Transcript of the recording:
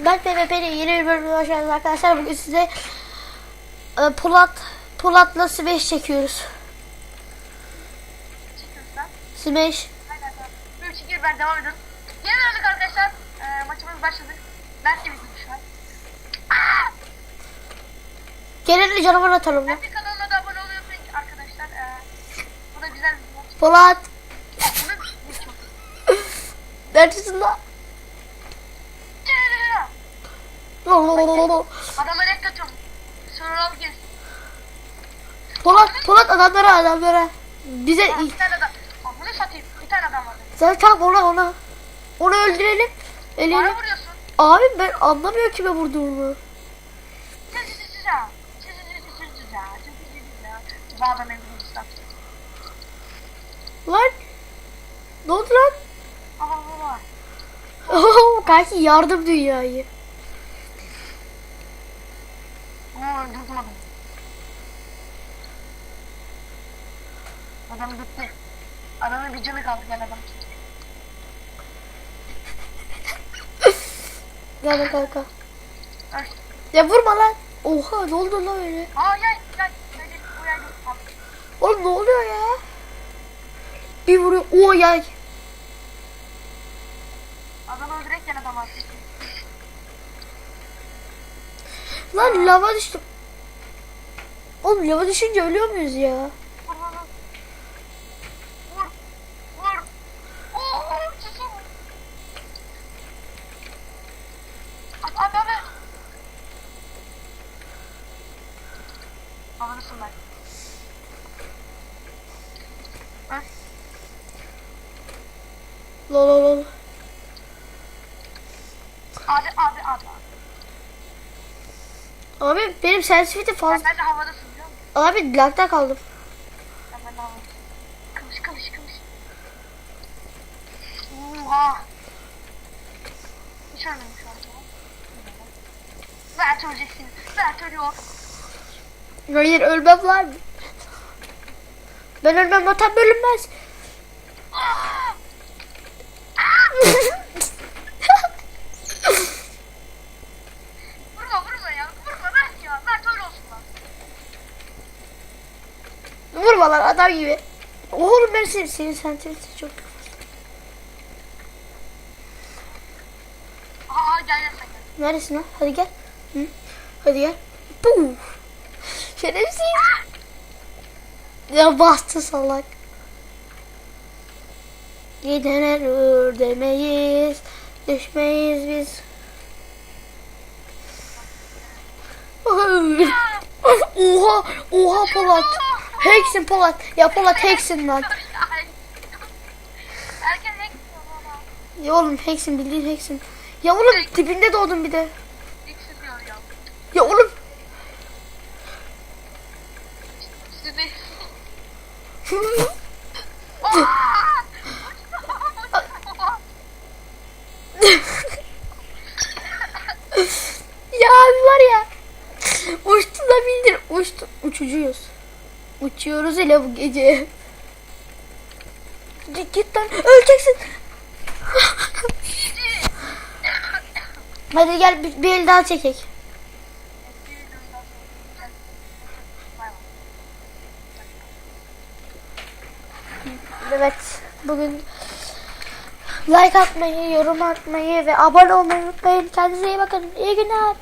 Ben PvP'nin yeni bir bölümüne hoş geldiniz arkadaşlar. Bugün size Polat'la Smash çekiyoruz. Çekiyoruz lan. Smash. Aynen. Böyle çekiyor, ben devam ediyorum. Yeni döndük arkadaşlar. Maçımız başladı. Ben de bizim şu an. Gelin canavar atalım lan. Ben de kanalıma da abone oluyorsunuz arkadaşlar. Bu da güzel bir maç. Polat. Bunu çok. Neredesin lan? Adama renk katıyorum. Sonra al gel. Polat adamlara. Bize Bir tane adam. Bunu satayım. Bir tane adam var. zaten onu öldürelim. Eleyelim. Bana vuruyorsun. Abi ben anlamıyorum kime vurduğumu. Bu adam evini ıslattı. Lan. Ne oldu lan? Baba. Kanki yardım dünyayı. Öldürdüm adamı. Adam gitti. Adamın bir canı kaldı, gel adam. Gel kanka. Öl. Ya vurma lan. Oha ne oldu lan öyle? Aa yay. Bu yay yok. Oğlum ne oluyor ya? Bir vuruyor. O yay. Adam öldürek gel adam artık. Lan lava düştüm. Oğlum lava düşünce ölüyor muyuz ya? Vur. Vur. Oo, çizim. Abi. Babanısın ben. Öl. Lol. Abi. Abi benim sensitivity fazla. Ben de havadasın biliyor musun? Abi lagda kaldım. Ben de havadasın. Kılıç. Oha. Hiç ölmedim şu an. Mert öleceksin. Mert ölüyor. Hayır ölmem lan. Ben ölmem vatan bölünmez. Vurma ya. Vurma Mert ya. Mert öyle olsun lan. Vurma lan adam gibi. Oğlum ben senin sensitivity çok. Gel sen gel. Neredesin lan? Hadi gel. Hı? Hadi gel. Puf. Şerefsiz. Ya bastı salak. Gidene dur demeyiz. Düşmeyiz biz. Oha Polat. Hacksin Polat. Ya Polat hacksin lan. Erken renk diyor baba. Ya oğlum hacksin bildiğin hacksin. Ya oğlum dibinde doğdun bir de. Renksiz diyor ya. Ya oğlum. Sizi. Ya abi var ya. Uçtu da bildir. Uçucuyuz. Uçuyoruz hele bu gece. Git lan öleceksin. Hadi gel bir el daha çekek. Evet bugün like atmayı, yorum atmayı ve abone olmayı unutmayın. Kendinize iyi bakın. İyi günler.